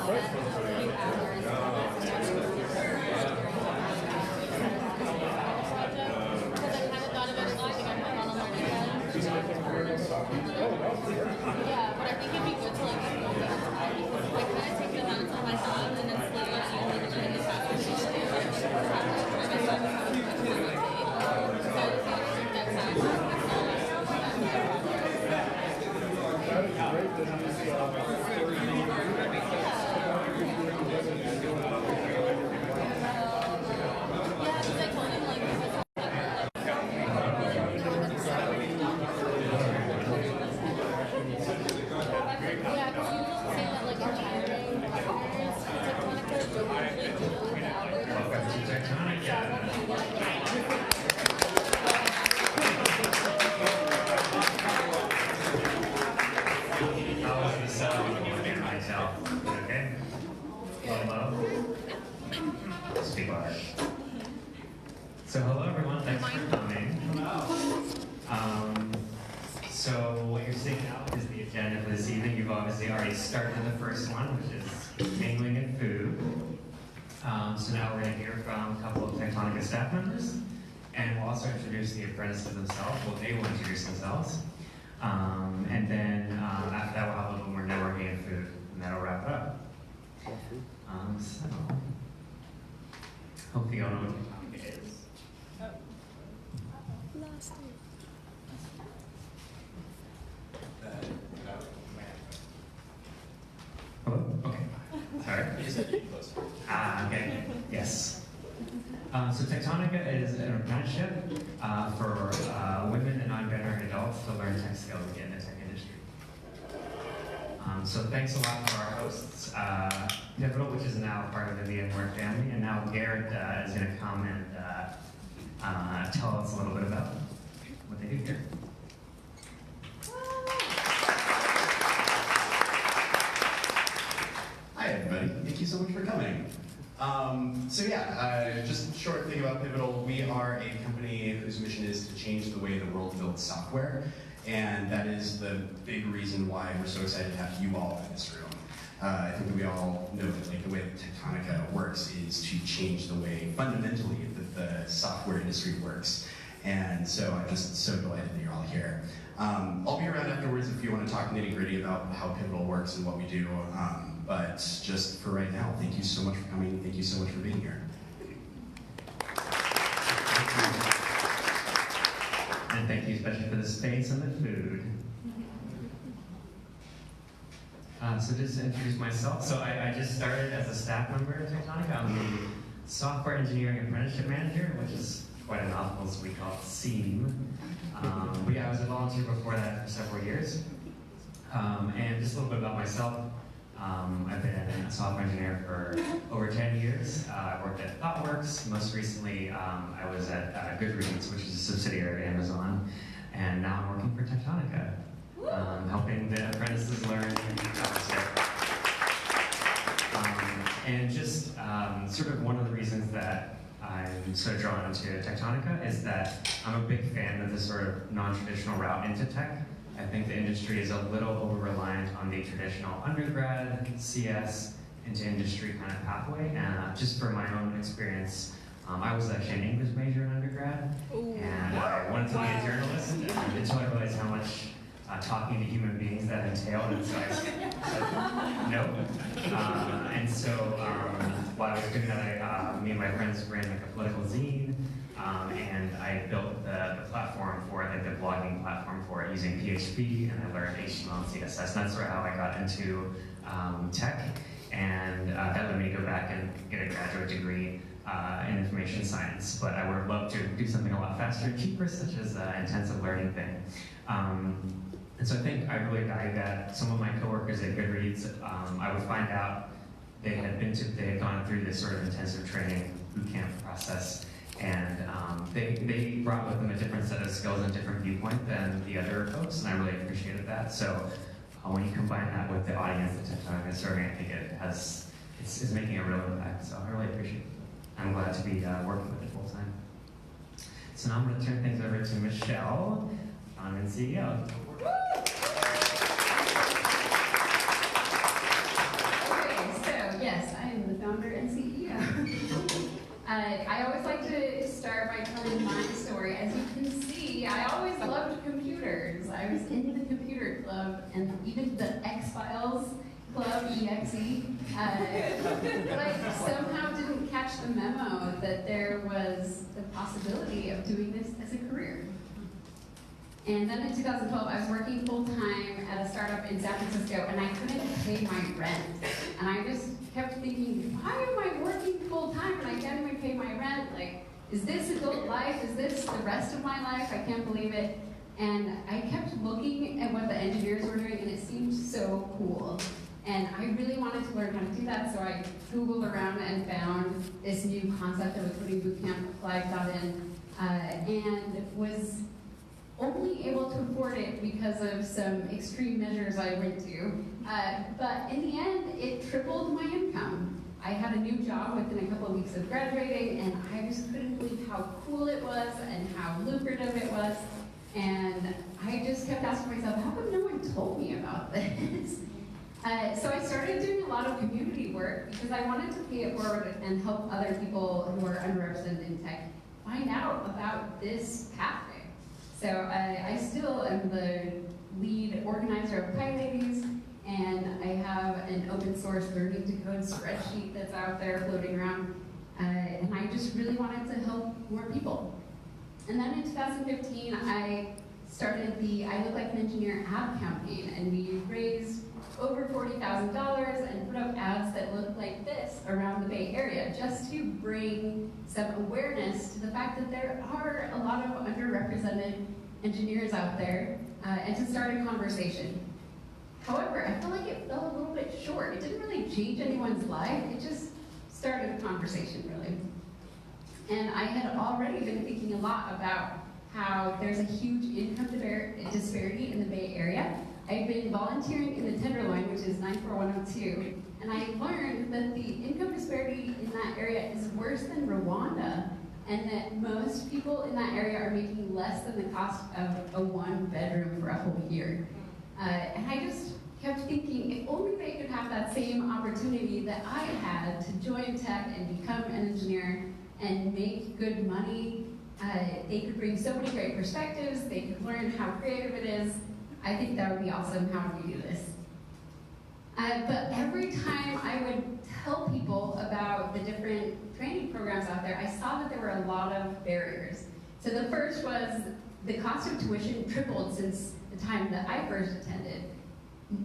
Yeah, but I think it'd be good to like kind of take the amount of time I have and then split it evenly between the tasks I need to do. So hello everyone, thanks for coming. So what you're seeing now is the agenda for this evening. You've obviously already started the first one, which is mingling and food. So now we're going to hear from a couple of Techtonica staff members, and we'll also introduce the apprentices themselves. Well, they will introduce themselves. And then after that we'll have a little more networking and food, and that'll wrap it up. So, hopefully you all know what Techtonica is. Hello? Okay. Sorry. Okay. Yes. So Techtonica is an apprenticeship for women and non-binary adults to learn tech skills and get in the tech industry. So thanks a lot to our hosts, Pivotal, which is now part of the VMware family, and now Garrett is going to come and tell us a little bit about what they do here. Hi everybody, thank you so much for coming. Just a short thing about Pivotal. We are a company whose mission is to change the way the world builds software, and that is the big reason why we're so excited to have you all in this room. I think that we all know that the way that Techtonica works is to change the way, fundamentally, that the software industry works. And so I'm just so delighted that you're all here. I'll be around afterwards if you want to talk nitty-gritty about how Pivotal works and what we do. But just for right now, thank you so much for coming. Thank you so much for being here. And thank you especially for the space and the food. So just to introduce myself, so I just started as a staff member at Techtonica. I'm the Software Engineering Apprenticeship Manager, which is quite a mouthful, so we call it SEAM. But yeah, I was a volunteer before that for several years. And just a little bit about myself. I've been a software engineer for over 10 years. I worked at ThoughtWorks. Most recently, I was at Goodreads, which is a subsidiary of Amazon. And now I'm working for Techtonica, helping the apprentices learn JavaScript. And just sort of one of the reasons that I'm so drawn to Techtonica is that I'm a big fan of this sort of non-traditional route into tech. I think the industry is a little over-reliant on the traditional undergrad, CS, into industry kind of pathway. And just for my own experience, I was actually an English major in undergrad, and I wanted to be a journalist until I realized how much talking to human beings that entailed, and so I said no. And so while I was doing that, me and my friends ran like a political zine, and I built the platform for it, like the blogging platform for it, using PHP, and I learned HTML and CSS. And that's sort of how I got into tech, and that led me to go back and get a graduate degree in information science. But I would have loved to do something a lot faster and cheaper, such as an intensive learning thing. And so I think I really value that. Some of my coworkers at Goodreads, I would find out they had gone through this sort of intensive training bootcamp process, and they brought with them a different set of skills and different viewpoint than the other folks, and I really appreciated that. So when you combine that with the audience that Techtonica is serving, I think it's making a real impact. So I really appreciate it. I'm glad to be working with it full time. So now I'm going to turn things over to Michelle, founder and CEO. Okay, so I tell you my story. As you can see, I always loved computers. I was in the computer club and even the X-Files club, EXE. But I somehow didn't catch the memo that there was the possibility of doing this as a career. And then in 2012, I was working full-time at a startup in San Francisco, and I couldn't pay my rent. And I just kept thinking, why am I working full-time and I can't even pay my rent? Like, is this adult life? Is this the rest of my life? I can't believe it. And I kept looking at what the engineers were doing, and it seemed so cool. And I really wanted to learn how to do that, so I Googled around and found this new concept of a coding bootcamp, applied, got in, and was only able to afford it because of some extreme measures I went to. But in the end, it tripled my income. I had a new job within a couple of weeks of graduating, and I just couldn't believe how cool it was and how lucrative it was. And I just kept asking myself, how come no one told me about this? So I started doing a lot of community work because I wanted to pay it forward and help other people who are underrepresented in tech find out about this pathway. So I still am the lead organizer of PyLadies, and I have an open source learning to code spreadsheet that's out there floating around, and I just really wanted to help more people. And then in 2015, I started the I Look Like an Engineer ad campaign, and we raised over $40,000 and put up ads that look like this around the Bay Area, just to bring some awareness to the fact that there are a lot of underrepresented engineers out there, and to start a conversation. However, I feel like it fell a little bit short. It didn't really change anyone's life, it just started a conversation, really. And I had already been thinking a lot about how there's a huge income disparity in the Bay Area. I've been volunteering in the Tenderloin, which is 94102, and I learned that the income disparity in that area is worse than Rwanda, and that most people in that area are making less than the cost of a one-bedroom for a whole year. And I just kept thinking, if only they could have that same opportunity that I had to join tech and become an engineer and make good money, they could bring so many great perspectives, they could learn how creative it is. I think that would be awesome. How do we do this? But every time I would tell people about the different training programs out there, I saw that there were a lot of barriers. So the first was the cost of tuition tripled since the time that I first attended.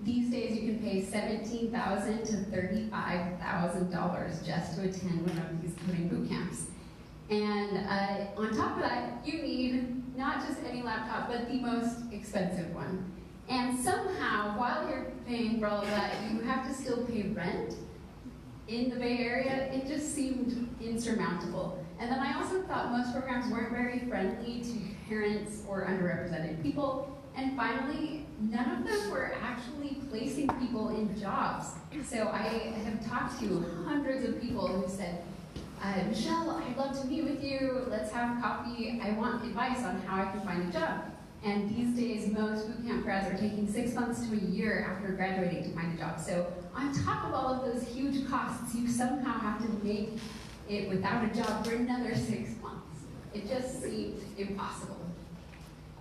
These days you can pay $17,000 to $35,000 just to attend one of these coding boot camps. And on top of that, you need not just any laptop, but the most expensive one. And somehow, while you're paying for all of that, you have to still pay rent in the Bay Area. It just seemed insurmountable. And then I also thought most programs weren't very friendly to parents or underrepresented people. And finally, none of them were actually placing people in jobs. So I have talked to hundreds of people who said, Michelle, I'd love to meet with you, let's have coffee, I want advice on how I can find a job. And these days, most bootcamp grads are taking 6 months to a year after graduating to find a job. So on top of all of those huge costs, you somehow have to make it without a job for another 6 months. It just seemed impossible.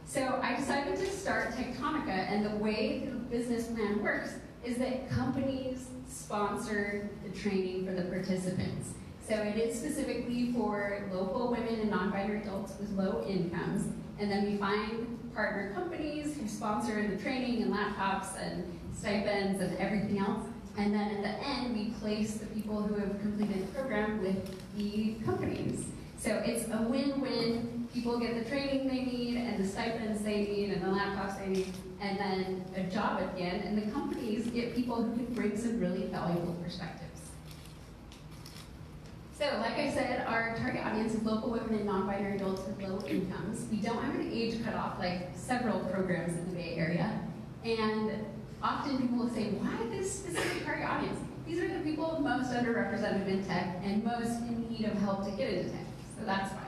So I decided to start Techtonica, and the way the business plan works is that companies sponsor the training for the participants. So it is specifically for local women and non-binary adults with low incomes. And then we find partner companies who sponsor the training and laptops and stipends and everything else. And then at the end, we place the people who have completed the program with the companies. So it's a win-win. People get the training they need and the stipends they need and the laptops they need, and then a job at the end. And the companies get people who can bring some really valuable perspectives. So, like I said, our target audience is local women and non-binary adults with low incomes. We don't have an age cutoff like several programs in the Bay Area. And often people will say, why this specific target audience? These are the people most underrepresented in tech and most in need of help to get into tech. So that's fine.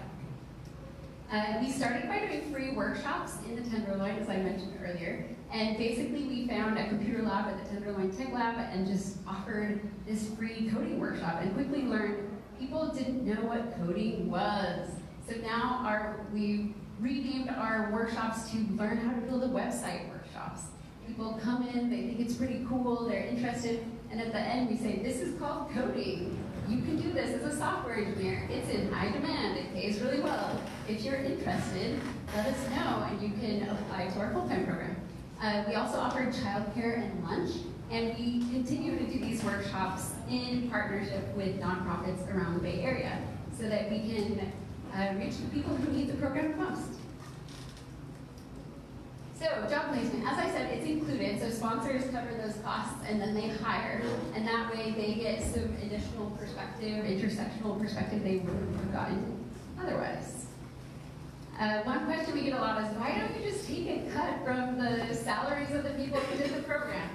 We started by doing free workshops in the Tenderloin, as I mentioned earlier. And basically we found a computer lab at the Tenderloin Tech Lab and just offered this free coding workshop and quickly learned people didn't know what coding was. So now we renamed our workshops to learn how to build a website workshops. People come in, they think it's pretty cool, they're interested, and at the end we say, this is called coding. You can do this as a software engineer. It's in high demand, it pays really well. If you're interested, let us know and you can apply to our full-time program. We also offer childcare and lunch, and we continue to do these workshops in partnership with nonprofits around the Bay Area so that we can reach the people who need the program the most. So, job placement, as I said, it's included, so sponsors cover those costs and then they hire, and that way they get some additional perspective, intersectional perspective they wouldn't have gotten otherwise. One question we get a lot is, why don't you just take a cut from the salaries of the people who did the program?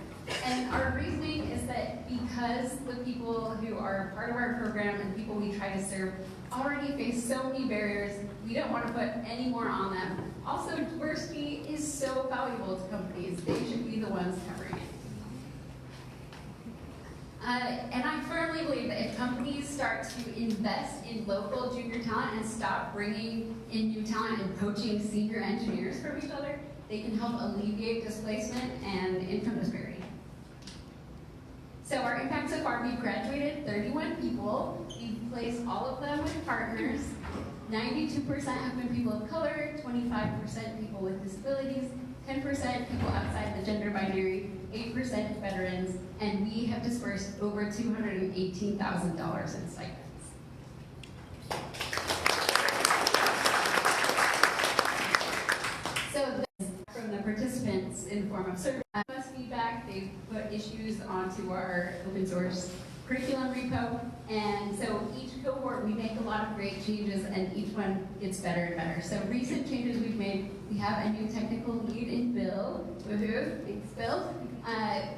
And our reasoning is that because the people who are part of our program and people we try to serve already face so many barriers, we don't want to put any more on them. Also, diversity is so valuable to companies. They should be the ones covering it. And I firmly believe that if companies start to invest in local junior talent and stop bringing in new talent and poaching senior engineers from each other, they can help alleviate displacement and income disparity. So our impact so far, we've graduated 31 people. We've placed all of them with partners. 92% have been people of color, 25% people with disabilities, 10% people outside the gender binary, 8% veterans, and we have dispersed over $218,000 in stipends. So this from the participants in the form of survey feedback. They've put issues onto our open source curriculum repo, and so each cohort we make a lot of great changes and each one gets better and better. So recent changes we've made, we have a new technical lead in Bill. Woohoo, thanks Bill.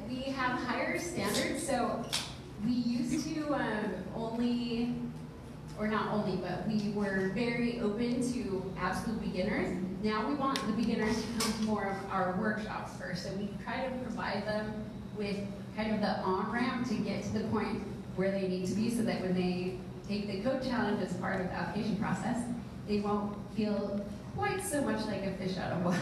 We have higher standards, so we used to but we were very open to absolute beginners. Now we want the beginners to come to more of our workshops first, so we try to provide them with kind of the on-ramp to get to the point where they need to be so that when they take the code challenge as part of the application process, they won't feel quite so much like a fish out of water.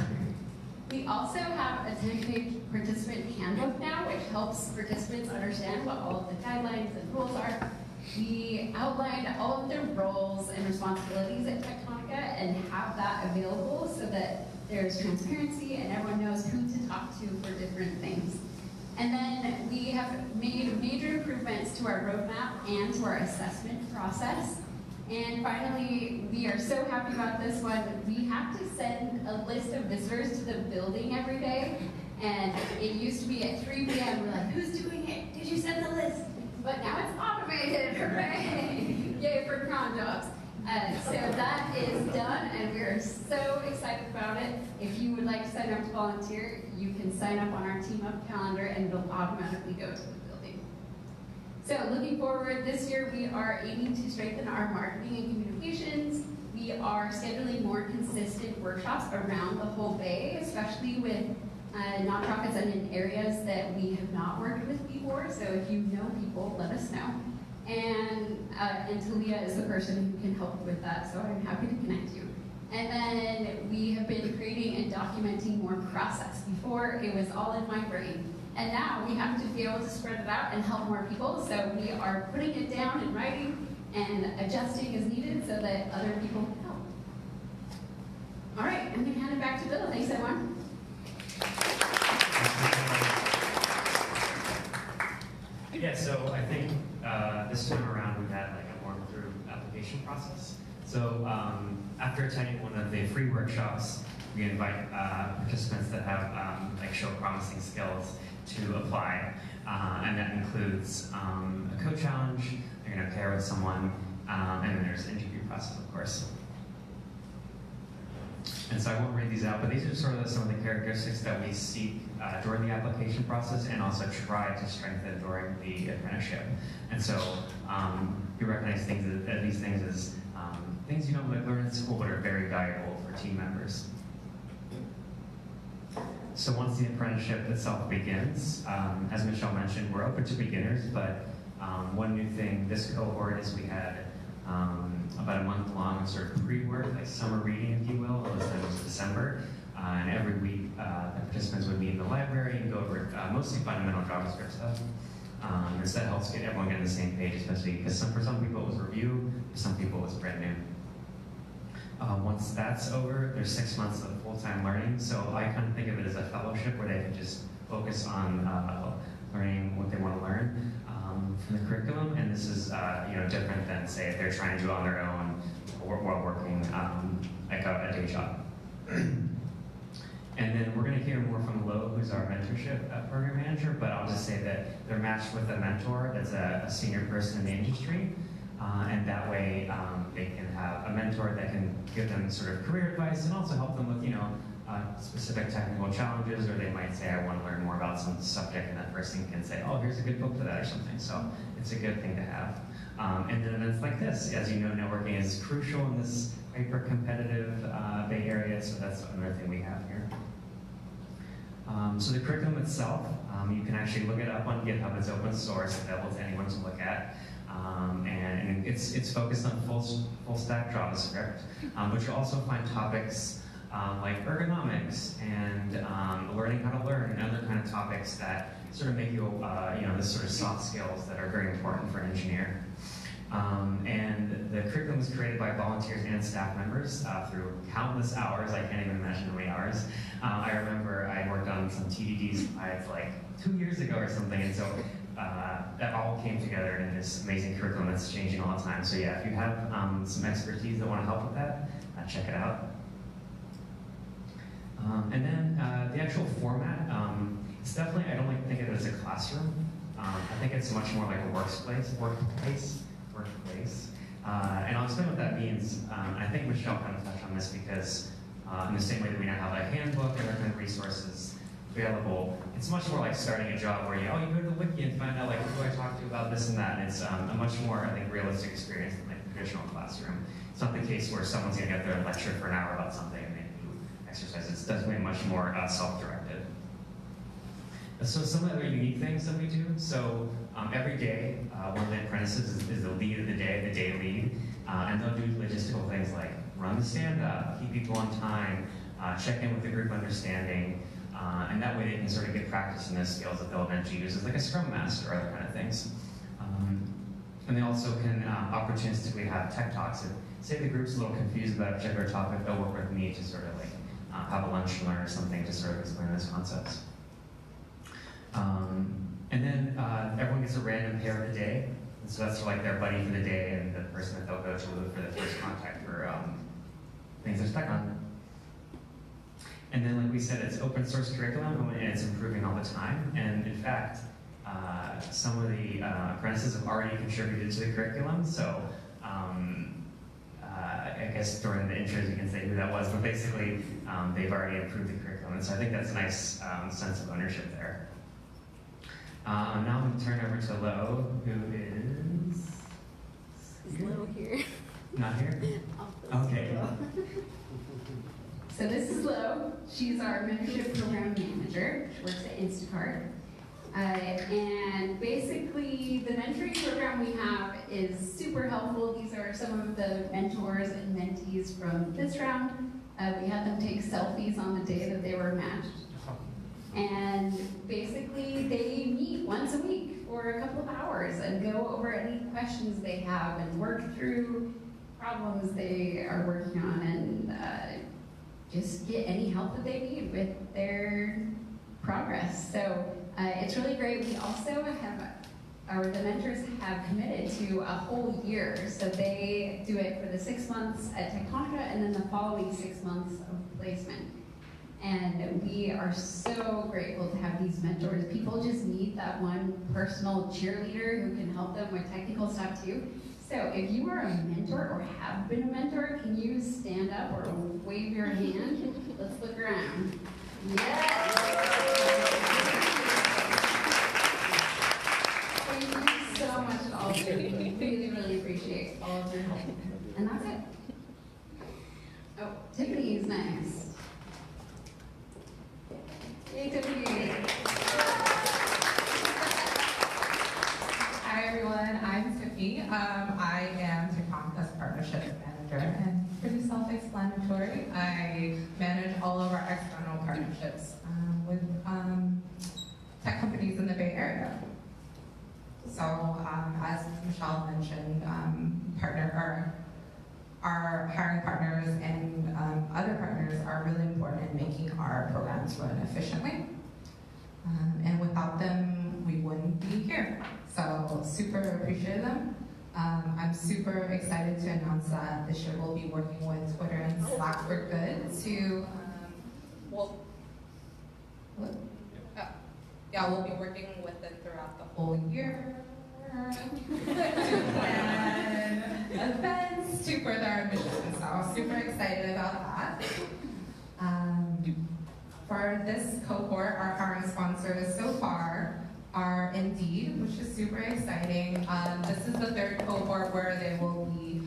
We also have a 10-page participant handbook now, which helps participants understand what all of the guidelines and rules are. We outlined all of their roles and responsibilities at Techtonica and have that available so that there's transparency and everyone knows who to talk to for different things. And then we have made major improvements to our roadmap and to our assessment process. And finally, we are so happy about this one. We have to send a list of visitors to the building every day. And it used to be at 3 p.m. We're like, who's doing it? Did you send the list? But now it's automated, hooray! Yay for cron jobs. So that is done, and we are so excited about it. If you would like to sign up to volunteer, you can sign up on our Team Up calendar, and it'll automatically go to the building. So looking forward, this year we are aiming to strengthen our marketing and communications. We are scheduling more consistent workshops around the whole Bay, especially with nonprofits and in areas that we have not worked with before. So if you know people, let us know. And Talia is the person who can help with that, so I'm happy to connect you. And then we have been creating and documenting more process. Before, it was all in my brain. And now we have to be able to spread it out and help more people, so we are putting it down in writing and adjusting as needed so that other people can help. All right, I'm gonna hand it back to Bill. Thanks, everyone. Yeah, so I think this time around we've had like a more through application process. So after attending one of the free workshops, we invite participants that have like show promising skills to apply, and that includes a code challenge. They're going to pair with someone, and then there's an interview process, of course. And so I won't read these out, but these are sort of some of the characteristics that we seek during the application process and also try to strengthen during the apprenticeship. And so you recognize these things as things you don't learn in school but are very valuable for team members. So once the apprenticeship itself begins, as Michelle mentioned, we're open to beginners, but one new thing this cohort is we had about a month long of sort of pre-work, like summer reading, if you will. This time was December. And every week, the participants would meet in the library and go over mostly fundamental JavaScript stuff. And so that helps get everyone on the same page, especially because for some people it was review, for some people it was brand new. Once that's over, there's 6 months of full-time learning. So I kind of think of it as a fellowship where they can just focus on learning what they want to learn from the curriculum. And this is different than, say, if they're trying to do it on their own or while working like a day job. And then we're going to hear more from Lo, who's our mentorship program manager, but I'll just say that they're matched with a mentor that's a senior person in the industry, and that way they can have a mentor that can give them sort of career advice and also help them with, specific technical challenges, or they might say, I want to learn more about some subject, and that person can say, oh, here's a good book for that or something. So it's a good thing to have. And then events like this, as you know, networking is crucial in this hyper-competitive Bay Area, so that's another thing we have here. So the curriculum itself, you can actually look it up on GitHub. It's open source, available to anyone to look at. And it's focused on full stack JavaScript, but you'll also find topics like ergonomics and learning how to learn and other kind of topics that sort of make you, this sort of soft skills that are very important for an engineer. And the curriculum was created by volunteers and staff members through countless hours. I can't even imagine how many hours. I remember I worked on some TDD slides like 2 years ago or something, and so that all came together in this amazing curriculum that's changing all the time. So yeah, if you have some expertise that want to help with that, check it out. And then the actual format, it's definitely, I don't think of it as a classroom. I think it's much more like a workplace. And I'll explain what that means. I think Michelle kind of touched on this because in the same way that we now have a handbook and other kind of resources available, it's much more like starting a job where you go to the wiki and find out like who do I talk to about this and that. And it's a much more, I think, realistic experience than like a traditional classroom. It's not the case where someone's going to get there and lecture for an hour about something and they do exercises. It's definitely much more self-directed. So some of the other unique things that we do. So every day, one of the apprentices is the lead of the day lead. And they'll do logistical things like run the stand-up, keep people on time, check in with the group understanding, and that way they can sort of get practice in those skills that they'll eventually use as like a scrum master or other kind of things. And they also can opportunistically have tech talks. If, say the group's a little confused about a particular topic, they'll work with me to sort of like have a lunch and learn or something to sort of explain those concepts. And then everyone gets a random pair of the day. And so that's like their buddy for the day and the person that they'll go to for the first contact for things they're stuck on. And then, like we said, it's open source curriculum and it's improving all the time. And in fact, some of the apprentices have already contributed to the curriculum. So I guess during the intros you can say who that was, but basically they've already improved the curriculum. And so I think that's a nice sense of ownership there. Now I'm going to turn over to Lo, who is... Is Lo here? Not here? Okay. So this is Lo. She's our mentorship program manager. She works at Instacart. And basically, the mentoring program we have is super helpful. These are some of the mentors and mentees from this round. We had them take selfies on the day that they were matched. And basically, they meet once a week for a couple of hours and go over any questions they have and work through problems they are working on and just get any help that they need with their progress. So it's really great. We also have, the mentors have committed to a whole year. So they do it for the 6 months at Techtonica and then the following 6 months of placement. And we are so grateful to have these mentors. People just need that one personal cheerleader who can help them with technical stuff too. So if you are a mentor or have been a mentor, can you stand up or wave your hand? Let's look around. Yes! Thank you so much to all of you. Really, really appreciate all of your help. And that's it. Oh, Tiffany is next. Hey, Tiffany. Hi everyone, I'm Tiffany. I am Techtonica's partnership manager, and pretty self-explanatory. I manage all of our external partnerships with tech companies in the Bay Area. So as Michelle mentioned, our hiring partners and other partners are really important in making our programs run efficiently. And without them, we wouldn't be here. So super appreciate them. I'm super excited to announce that this year we'll be working with Twitter and Slack for Good to, we'll be working with them throughout the whole year. And events to further our mission. So I'm super excited about that. For this cohort, our hiring sponsors so far are Indeed, which is super exciting. This is the third cohort where they will be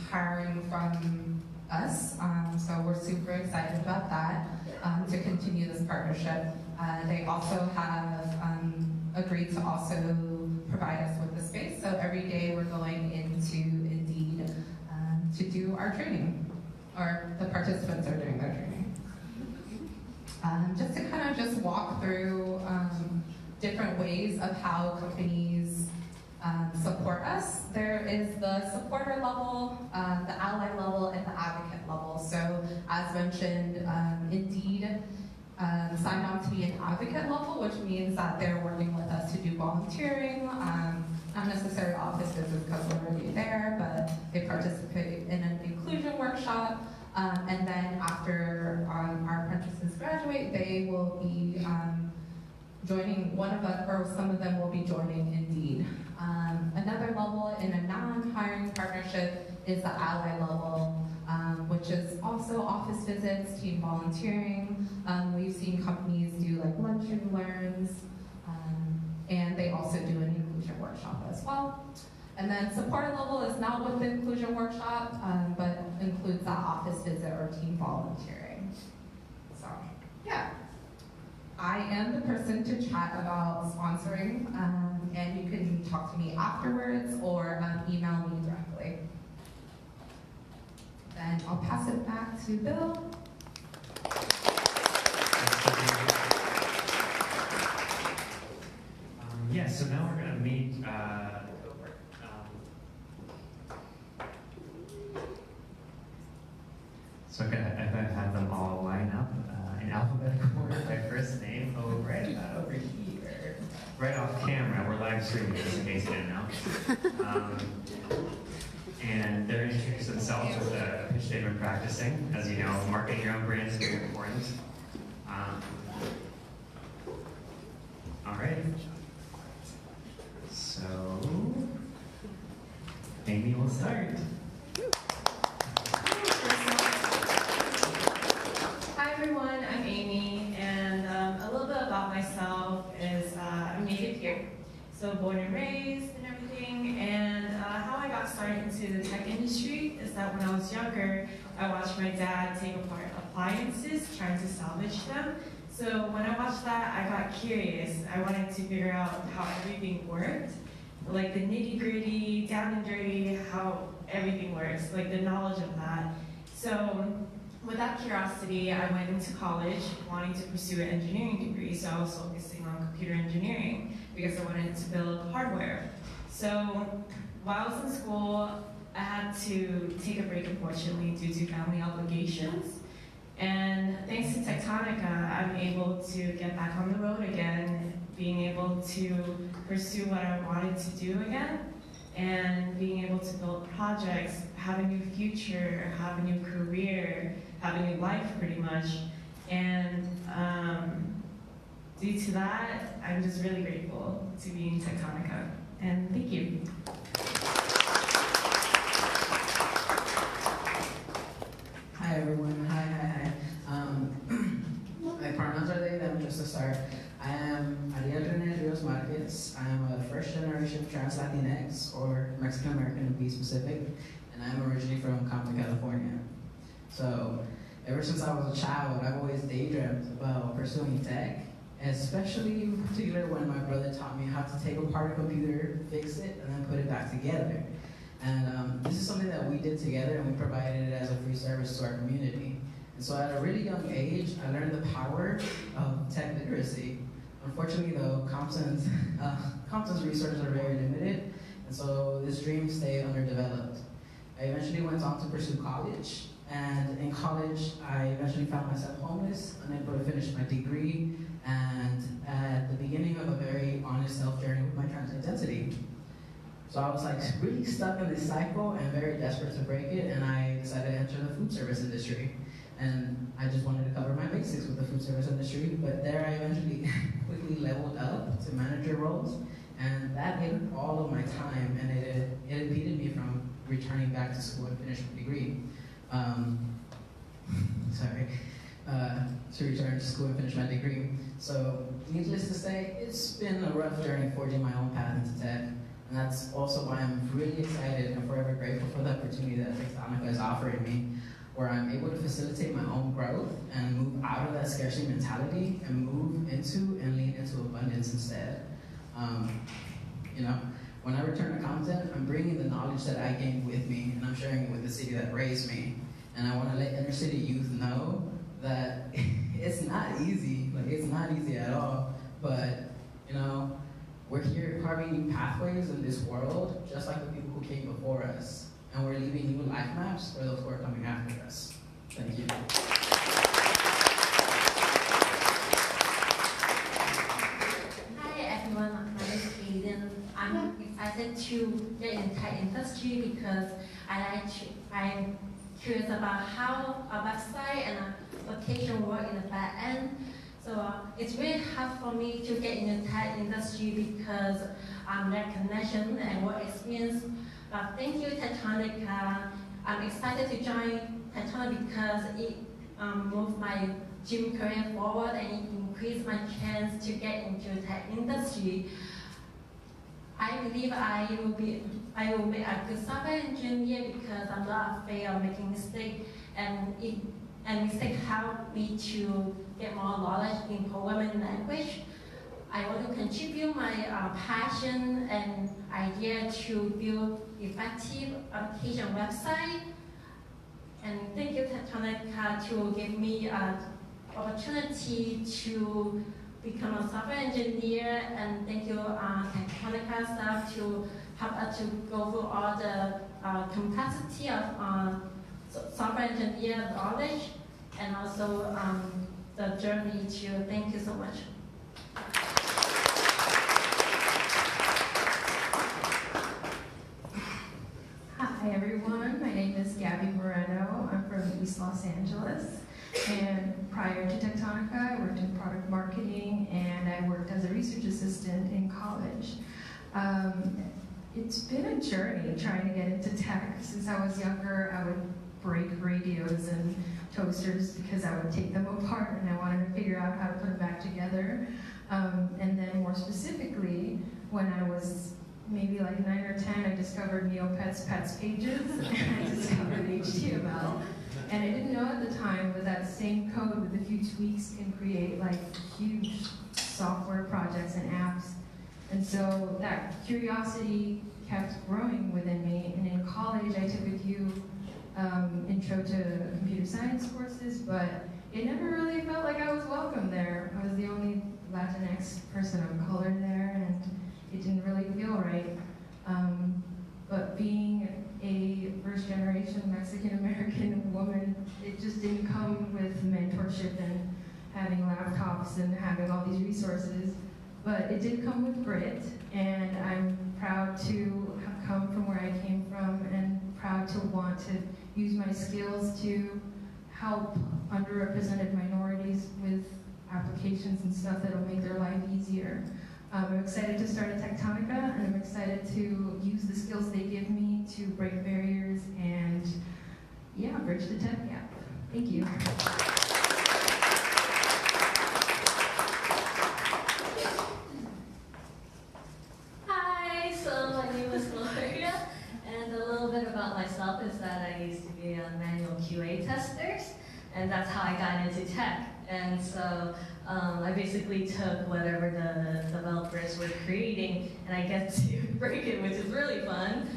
hiring from us. So we're super excited about that to continue this partnership. They also have agreed to also provide us with the space. So every day we're going into Indeed to do our training, or the participants are doing their training. Just to kind of just walk through different ways of how companies support us. There is the supporter level, the ally level, and the advocate level. So as mentioned, Indeed signed on to be an advocate level, which means that they're working with us to do volunteering, not necessarily office visits because we're already there, but they participate in an inclusion workshop. And then after our apprentices graduate, they will be joining one of us, or some of them will be joining Indeed. Another level in a non-hiring partnership is the ally level, which is also office visits, team volunteering. We've seen companies do like lunch and learns, and they also do an inclusion workshop as well. And then supporter level is not with the inclusion workshop, but includes that office visit or team volunteering. So, yeah. I am the person to chat about sponsoring, and you can talk to me afterwards or email me directly. Then I'll pass it back to Bill. Yeah, so now we're going to meet so I've had them all line up in alphabetical order by first name. Oh, right about over here. Right off camera, we're live streaming just in case you didn't know. And they're going to introduce themselves with a pitch they've been practicing. As you know, marketing your own brand is very important. All right. So, Amy will start. Hi everyone, I'm Amy, and a little bit about myself is I'm native here, so born and raised and everything, and how I got started into the tech industry is that when I was younger, I watched my dad take apart appliances, trying to salvage them. So when I watched that, I got curious. I wanted to figure out how everything worked, like the nitty-gritty, down and dirty, how everything works, like the knowledge of that. So with that curiosity, I went into college wanting to pursue an engineering degree, so I was focusing on computer engineering because I wanted to build hardware. So while I was in school, I had to take a break, unfortunately, due to family obligations. And thanks to Techtonica, I'm able to get back on the road again, being able to pursue what I wanted to do again, and being able to build projects, have a new future, have a new career, have a new life pretty much. And due to that, I'm just really grateful to be in Techtonica. And thank you. Hi everyone, hi. My pronouns are they, them, just to start. I am Ariel Rene Rios Marquez. I am a first generation trans Latinx, or Mexican American to be specific, and I'm originally from Compton, California. So, ever since I was a child, I've always daydreamed about pursuing tech, especially in particular when my brother taught me how to take apart a computer, fix it, and then put it back together. And this is something that we did together, and we provided it as a free service to our community. And so at a really young age, I learned the power of tech literacy. Unfortunately though, Compton's resources are very limited, and so this dream stayed underdeveloped. I eventually went on to pursue college, and in college, I eventually found myself homeless, unable to finish my degree, and at the beginning of a very honest self-journey with my trans identity. So I was like really stuck in this cycle and very desperate to break it, and I decided to enter the food service industry. And I just wanted to cover my basics with the food service industry, but there I eventually quickly leveled up to manager roles, and that ate all of my time, and it impeded me from returning back to school and finish my degree. To return to school and finish my degree. So needless to say, it's been a rough journey forging my own path into tech. And that's also why I'm really excited and forever grateful for the opportunity that Techtonica is offering me, where I'm able to facilitate my own growth and move out of that scarcity mentality and move into and lean into abundance instead. You know, when I return to Compton, I'm bringing the knowledge that I gained with me, and I'm sharing it with the city that raised me. And I want to let inner city youth know that it's not easy. Like, it's not easy at all. But, you know, we're here carving new pathways in this world, just like the people who came before us. And we're leaving new life maps for those who are coming after us. Thank you. Hi everyone, my name is Aiden. I'm excited to get in tech industry because I'm curious about how a website and an application work in the back end. So it's really hard for me to get in the tech industry because I'm recognition and work experience. But thank you, Techtonica. I'm excited to join Techtonica because it moved my gym career forward and it increased my chance to get into the tech industry. I believe I will make a good software engineer because I'm not afraid of making mistakes, and mistakes help me to get more knowledge in programming language. I want to contribute my passion and idea to build effective application website. And thank you, Techtonica, to give me an opportunity to become a software engineer. And thank you, Techtonica staff, to help us to go through all the complexity of software engineer knowledge, and also the journey to. Thank you so much. Hi everyone, my name is Gabby Moreno. I'm from East Los Angeles, and prior to Techtonica, I worked in product marketing and I worked as a research assistant in college. It's been a journey trying to get into tech. Since I was younger, I would break radios and toasters because I would take them apart and I wanted to figure out how to put them back together. And then more specifically, when I was maybe like 9 or 10, I discovered Neopets pets pages, and I discovered HTML. And I didn't know at the time that that same code with a few tweaks can create like huge software projects and apps. And so that curiosity kept growing within me. And in college, I took a few intro to computer science courses, but it never really felt like I was welcome there. I was the only Latinx person of color there, and it didn't really feel right. But being a first-generation Mexican-American woman, it just didn't come with mentorship and having laptops and having all these resources. But it did come with grit, and I'm proud to have come from where I came from and proud to want to use my skills to help underrepresented minorities with applications and stuff that'll make their life easier. I'm excited to start at Techtonica, and I'm excited to use the skills they give me to break barriers and, yeah, bridge the tech gap. Thank you. Hi, so my name is Gloria, and a little bit about myself is that I used to be a manual QA tester, and that's how I got into tech. And so I basically took whatever the developers were creating, and and I get to break it, which is really fun.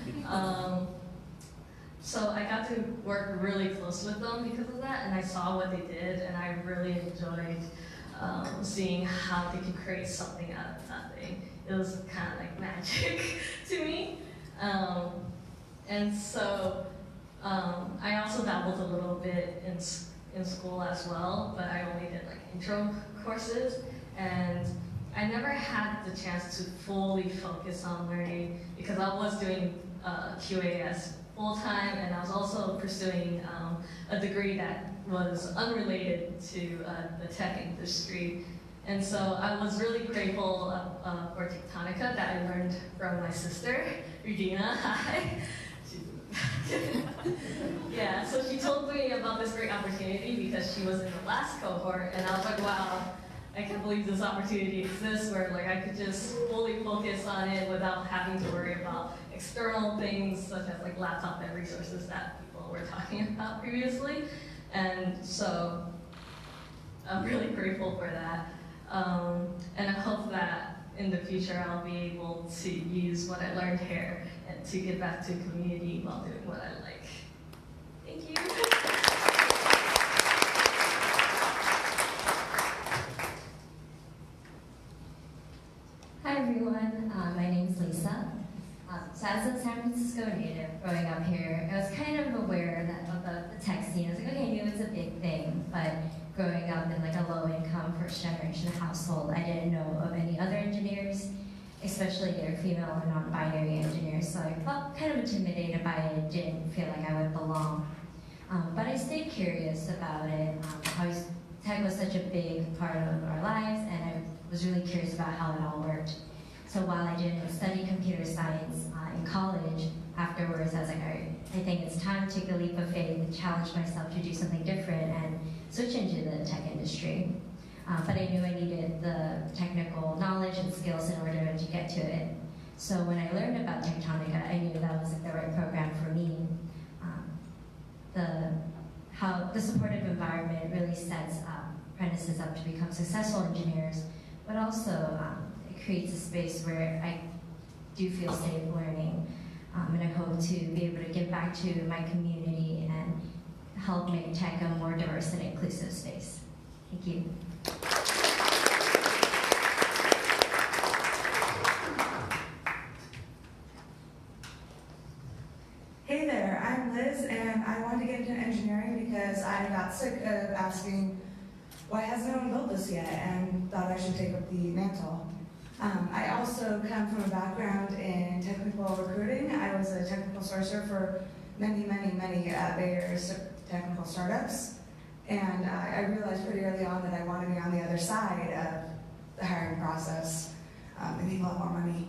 So I got to work really close with them because of that, and I saw what they did, and I really enjoyed seeing how they could create something out of nothing. It was kind of like magic to me. And so I also dabbled a little bit in school as well, but I only did like intro courses, and I never had the chance to fully focus on learning because I was doing QAS full-time, and I was also pursuing a degree that was unrelated to the tech industry. And so I was really grateful for Techtonica that I learned from my sister, Regina. Hi. Yeah, so she told me about this great opportunity because she was in the last cohort, and I was like, wow, I can't believe this opportunity exists where like I could just fully focus on it without having to worry about external things such as like laptop and resources that people were talking about previously. And so I'm really grateful for that. And I hope that in the future I'll be able to use what I learned here and to give back to the community while doing what I like. Thank you. Hi everyone, my name is Lisa. So as a San Francisco native growing up here, I was kind of aware of the tech scene. I was like, okay, I knew it was a big thing, but growing up in like a low-income, first-generation household, I didn't know of any other engineers, especially their female or non-binary engineers. So I felt kind of intimidated by it, didn't feel like I would belong. But I stayed curious about it. Tech was such a big part of our lives, and I was really curious about how it all worked. So while I didn't study computer science in college, afterwards I was like, all right, I think it's time to take a leap of faith and challenge myself to do something different and switch into the tech industry. But I knew I needed the technical knowledge and skills in order to get to it. So when I learned about Techtonica, I knew that was like the right program for me. How the supportive environment really sets apprentices up to become successful engineers, but also it creates a space where I do feel safe learning, and I hope to be able to give back to my community and help make tech a more diverse and inclusive space. Thank you. Hey there, I'm Liz, and I wanted to get into engineering because I got sick of asking, why has no one built this yet, and thought I should take up the mantle. I also come from a background in technical recruiting. I was a technical sourcer for many Bay Area technical startups, and I realized pretty early on that I wanted to be on the other side of the hiring process, making a lot more money.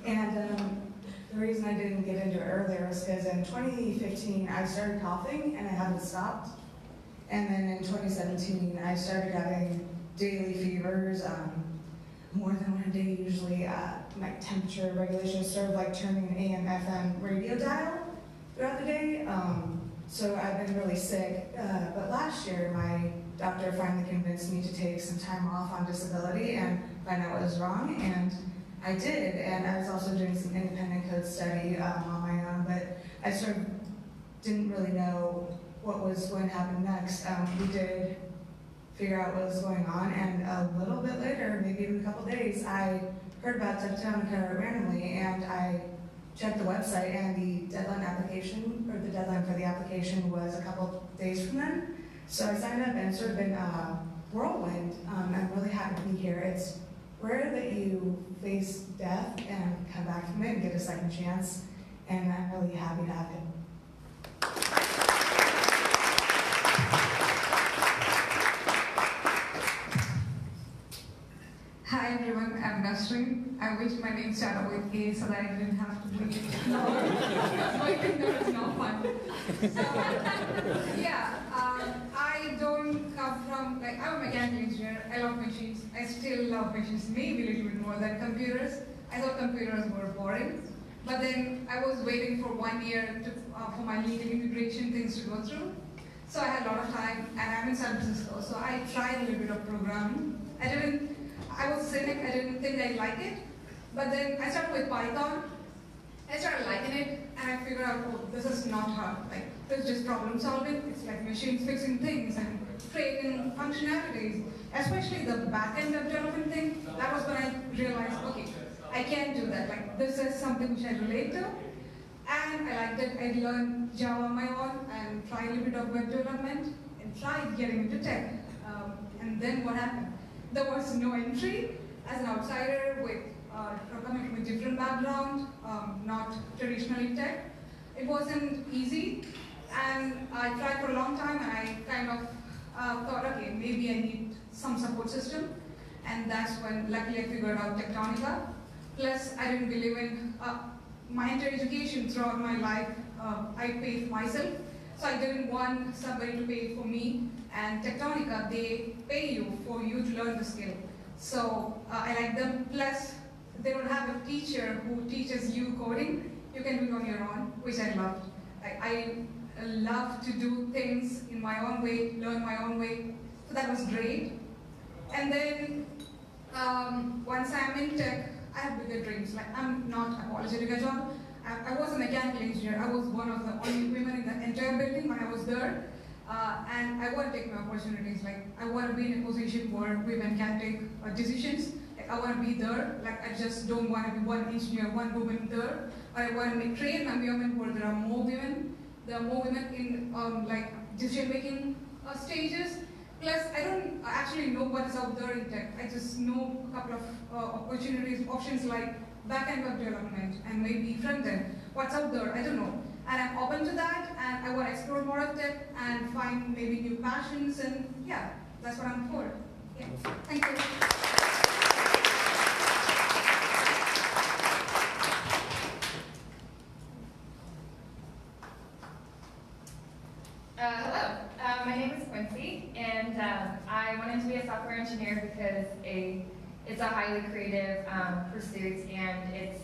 And the reason I didn't get into it earlier was because in 2015 I started coughing and I haven't stopped. And then in 2017 I started having daily fevers, more than one a day usually. My temperature regulation is sort of like turning an AM/FM radio dial throughout the day. So I've been really sick. But last year my doctor finally convinced me to take some time off on disability and find out what was wrong. And I did, and I was also doing some independent code study on my own, but I sort of didn't really know what was going to happen next. We did figure out what was going on, and a little bit later, maybe even a couple days, I heard about Techtonica randomly, and I checked the website, and the deadline for the application was a couple days from then. So I signed up, and it's sort of been a whirlwind. I'm really happy to be here. It's rare that you face death and come back from it and get a second chance, and I'm really happy to have it. Hi everyone, I'm Nasrin. I wish my name started with A so that I didn't have to do it. No, I think that was no fun. I don't come from, I'm a mechanical engineer. I love machines. I still love machines, maybe a little bit more than computers. I thought computers were boring. But then I was waiting for 1 year for my legal immigration things to go through. So I had a lot of time, and I'm in San Francisco, so I tried a little bit of programming. I was cynic, I didn't think I'd like it. But then I started with Python, I started liking it, and I figured out, oh, this is not hard. Like, it's just problem solving. It's like machines fixing things and creating functionalities, especially the back-end web development thing. That was when I realized, okay, I can do that. Like, this is something which I relate to. And I liked it. I learned Java on my own and tried a little bit of web development and tried getting into tech. And then what happened? There was no entry as an outsider with coming from a different background, not traditionally tech. It wasn't easy, and I tried for a long time, and I kind of thought, okay, maybe I need some support system, and that's when luckily I figured out Techtonica. Plus, I didn't believe in my entire education throughout my life. I paid for myself, so I didn't want somebody to pay for me. And Techtonica, they pay you for you to learn the skill. So I like them. Plus, they don't have a teacher who teaches you coding. You can do it on your own, which I loved. I love to do things in my own way, learn my own way. So that was great. And then once I'm in tech, I have bigger dreams. Like, I'm not apologetic at all. I was a mechanical engineer. I was one of the only women in the entire building when I was there. And I want to take my opportunities. Like, I want to be in a position where women can take decisions. Like, I want to be there. Like, I just don't want to be one engineer, one woman there. But I want to create an environment where there are more women. There are more women in like decision-making stages. Plus, I don't actually know what is out there in tech. I just know a couple of opportunities, options like back-end web development and maybe front-end. What's out there? I don't know. And I'm open to that, and I want to explore more of tech and find maybe new passions, and yeah, that's what I'm for. Yeah, thank you. Hello, my name is Quincy, and I wanted to be a software engineer because it's a highly creative pursuit, and it's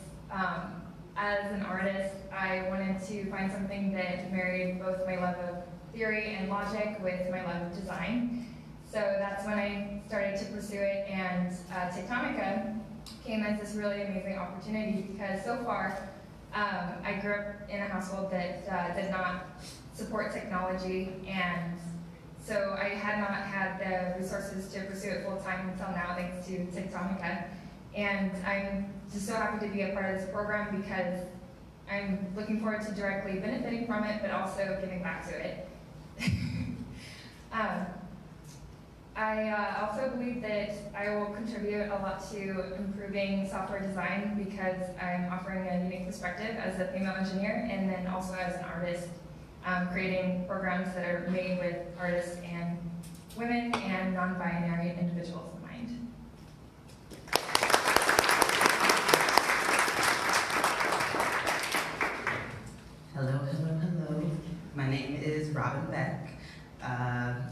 as an artist, I wanted to find something that married both my love of theory and logic with my love of design. So that's when I started to pursue it, and Techtonica came as this really amazing opportunity because so far I grew up in a household that did not support technology, and so I had not had the resources to pursue it full time until now, thanks to Techtonica. And I'm just so happy to be a part of this program because I'm looking forward to directly benefiting from it, but also giving back to it. I also believe that I will contribute a lot to improving software design because I'm offering a unique perspective as a female engineer and then also as an artist, creating programs that are made with artists and women and non-binary individuals in mind. Hello, hello, hello. My name is Robin Beck.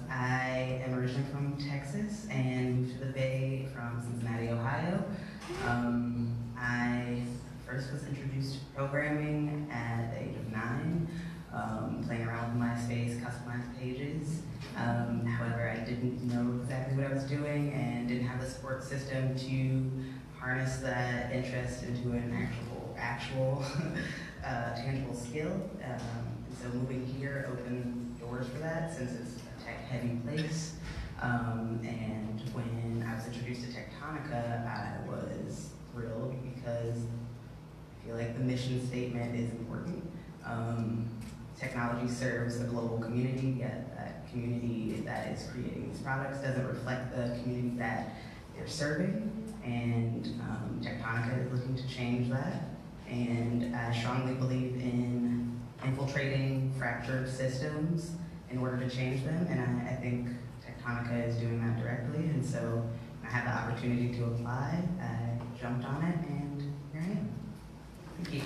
I am originally from Texas and moved to the Bay from Cincinnati, Ohio. I first was introduced to programming at the age of 9, playing around with MySpace, customized pages. However, I didn't know exactly what I was doing and didn't have the support system to harness that interest into an actual tangible skill. And so moving here opened doors for that since it's a tech-heavy place. And when I was introduced to Techtonica, I was thrilled because I feel like the mission statement is important. Technology serves a global community, yet that community that is creating these products doesn't reflect the community that they're serving. And Techtonica is looking to change that. And I strongly believe in infiltrating fractured systems in order to change them, and I think Techtonica is doing that directly, and so when I had the opportunity to apply, I jumped on it, and here I am. Thank you.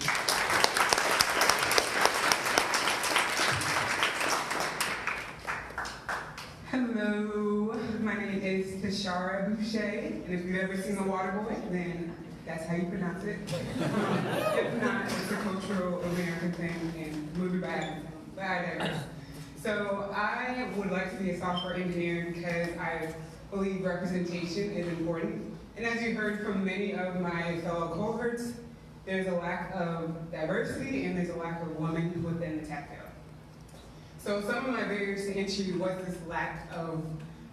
Hello, my name is Tashara Boucher, and if you've ever seen The Waterboy, then that's how you pronounce it. If not, it's a cultural American thing and movie by but I digress. So I would like to be a software engineer because I believe representation is important. And as you heard from many of my fellow cohorts, there's a lack of diversity and there's a lack of women within the tech field. So some of my barriers to entry was this lack of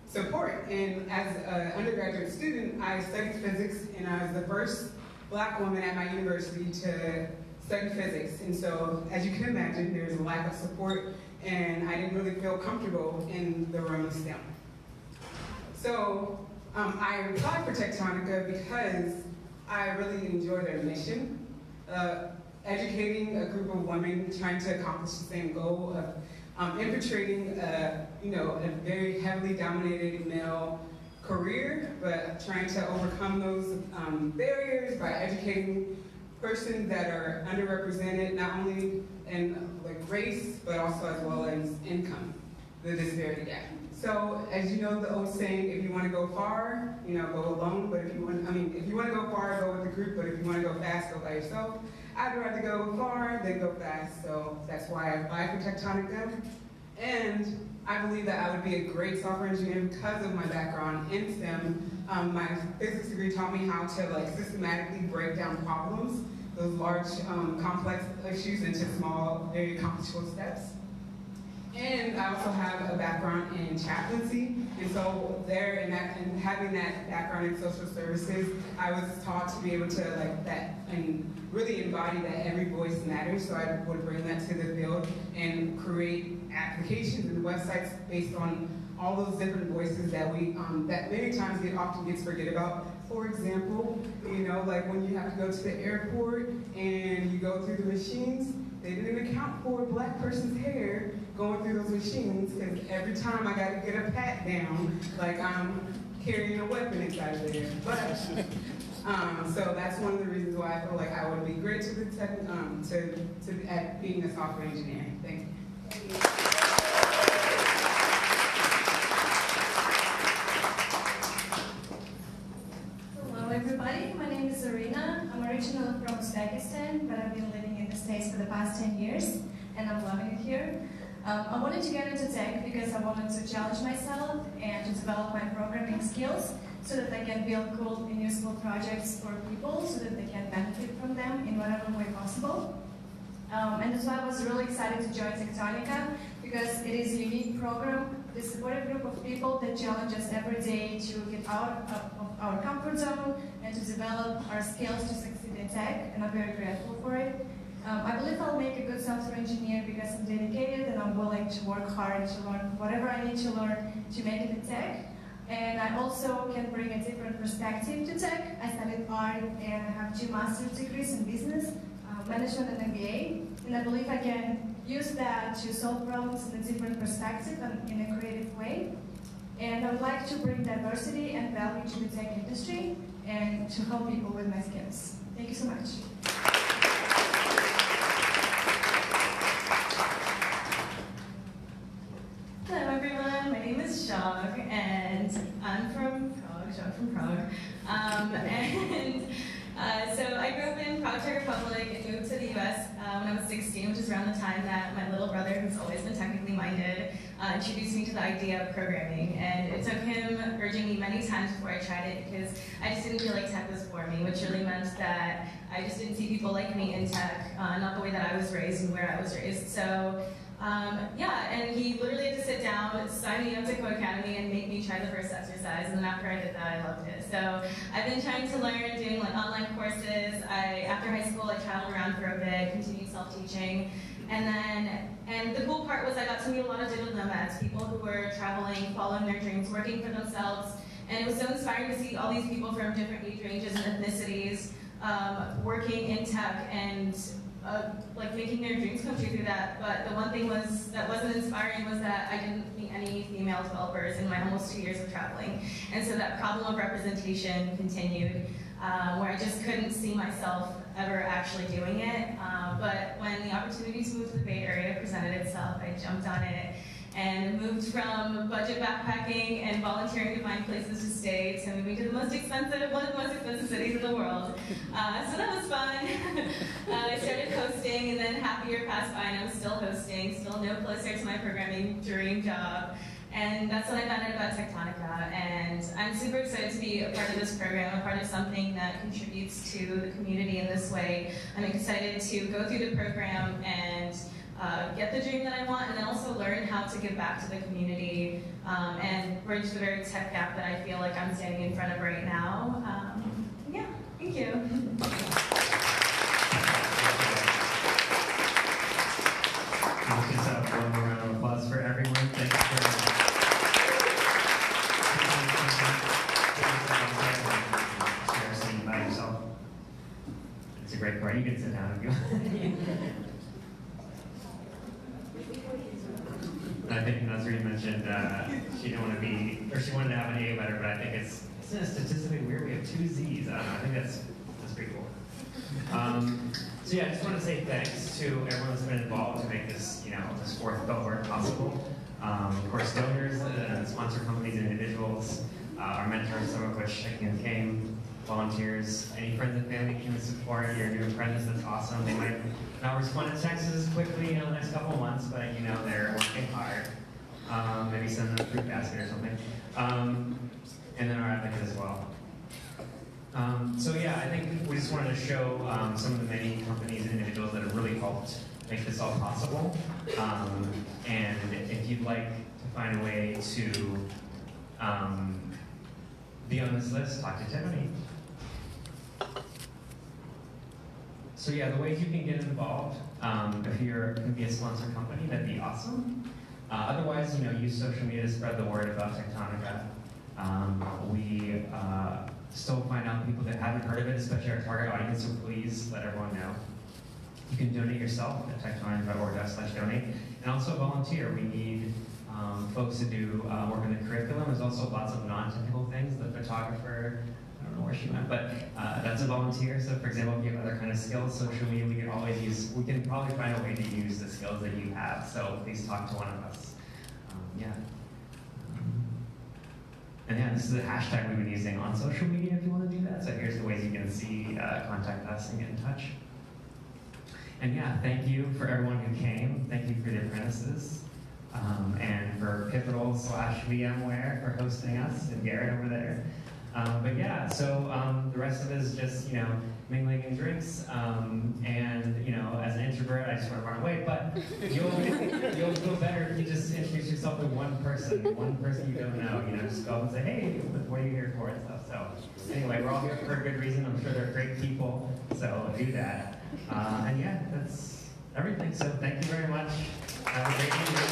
support. And as an undergraduate student, I studied physics, and I was the first Black woman at my university to study physics. And so, as you can imagine, there's a lack of support, and I didn't really feel comfortable in the realm of STEM. So I applied for Techtonica because I really enjoy their mission, educating a group of women trying to accomplish the same goal of infiltrating a very heavily dominated male career, but trying to overcome those barriers by educating persons that are underrepresented, not only in race, but also as well as income, the disparity gap. So, as you know, the old saying, if you want to go far, go alone. But if you want to go far, go with the group. But if you want to go fast, go by yourself. I'd rather go far than go fast. So that's why I applied for Techtonica. And I believe that I would be a great software engineer because of my background in STEM. My physics degree taught me how to systematically break down problems, those large, complex issues, into small, very accomplishable steps. And I also have a background in chaplaincy, and so and having that background in social services, I was taught to be able to really embody that every voice matters. So I would bring that to the field and create applications and websites based on all those different voices that that many times often gets forget about. For example, when you have to go to the airport and you go through the machines, they didn't account for a Black person's hair going through those machines, because every time I got to get a pat down, like I'm carrying a weapon inside of there. But so that's one of the reasons why I feel like I would be great to the tech, at being a software engineer. Thank you. Hello everybody, my name is Zarina. I'm originally from Uzbekistan, but I've been living in the States for the past 10 years, and I'm loving it here. I wanted to get into tech because I wanted to challenge myself and to develop my programming skills so that I can build cool and useful projects for people so that they can benefit from them in whatever way possible. And that's why I was really excited to join Techtonica, because it is a unique program, a supportive group of people that challenge us every day to get out of our comfort zone and to develop our skills to succeed in tech, and I'm very grateful for it. I believe I'll make a good software engineer because I'm dedicated and I'm willing to work hard to learn whatever I need to learn to make it in tech. And I also can bring a different perspective to tech. I studied art and I have 2 master's degrees in business, management and MBA. And I believe I can use that to solve problems in a different perspective and in a creative way. And I would like to bring diversity and value to the tech industry and to help people with my skills. Thank you so much. Hello everyone, my name is Shog, and I'm from Prague, Shog from Prague. So I grew up in Prague, Czech Republic, and moved to the US when I was 16, which is around the time that my little brother, who's always been technically minded, introduced me to the idea of programming. And it took him urging me many times before I tried it, because I just didn't feel like tech was for me, which really meant that I just didn't see people like me in tech, not the way that I was raised and where I was raised. So yeah, and he literally had to sit down, sign me up to Codecademy, and make me try the first exercise. And then after I did that, I loved it. So I've been trying to learn, doing online courses. After high school, I traveled around for a bit, continued self-teaching. And the cool part was I got to meet a lot of digital nomads, people who were traveling, following their dreams, working for themselves. And it was so inspiring to see all these people from different age ranges and ethnicities working in tech and making their dreams come true through that. But the one thing that wasn't inspiring was that I didn't meet any female developers in my almost 2 years of traveling. And so that problem of representation continued, where I just couldn't see myself ever actually doing it. But when the opportunity to move to the Bay Area presented itself, I jumped on it and moved from budget backpacking and volunteering to find places to stay to moving to one of the most expensive cities in the world. So that was fun. I started hosting, and then half a year passed by and I was still hosting, still no closer to my programming dream job. And that's when I found out about Techtonica, and I'm super excited to be a part of this program, a part of something that contributes to the community in this way. I'm excited to go through the program and get the dream that I want, and then also learn how to give back to the community and bridge the very tech gap that I feel like I'm standing in front of right now. Yeah, thank you. Let's just have one more round of applause for everyone. Thank you for sitting by yourself. It's a great part. You can sit down if you want. I think Nazreen mentioned she didn't want to be, or she wanted to have an A letter, but I think it's statistically weird. We have 2 Z's. I don't know. I think that's pretty cool. So yeah, I just want to say thanks to everyone that's been involved to make this, this 4th cohort possible. Of course, donors, sponsor companies and individuals, our mentors, some of which came, volunteers, any friends and family came to support your new apprentice. That's awesome. They might not respond to texts as quickly in the next couple of months, but they're working hard. Maybe send them a fruit basket or something. And then our advocate as well. So yeah, I think we just wanted to show some of the many companies and individuals that have really helped make this all possible. And if you'd like to find a way to be on this list, talk to Tiffany. So yeah, the ways you can get involved, if you're going to be a sponsor company, that'd be awesome. Otherwise, use social media to spread the word about Techtonica. We still find out people that haven't heard of it, especially our target audience, so please let everyone know. You can donate yourself at techtonica.org/donate, and also volunteer. We need folks to do work in the curriculum. There's also lots of non-technical things. The photographer, I don't know where she went, but that's a volunteer. So for example, if you have other kind of skills, social media, we can probably find a way to use the skills that you have. So please talk to one of us. And yeah, this is a hashtag we've been using on social media if you want to do that. So here's the ways you can see, contact us and get in touch. And yeah, thank you for everyone who came. Thank you for the apprentices. And for Pivotal/VMware for hosting us, and Garrett over there. But yeah, so the rest of it is just, mingling and drinks. And, as an introvert, I just want to run away. But you'll feel better if you just introduce yourself to one person you don't know. Just go up and say, hey, what are you here for and stuff. So anyway, we're all here for a good reason. I'm sure they're great people. So do that. And yeah, that's everything. So thank you very much. Have a great evening.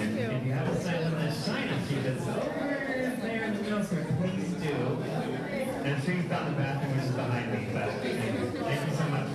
And if you haven't signed up that sign-up sheet that's over there in the middle square, please do. And I'm sure you found the bathroom, which is behind me, but anyway, thank you so much.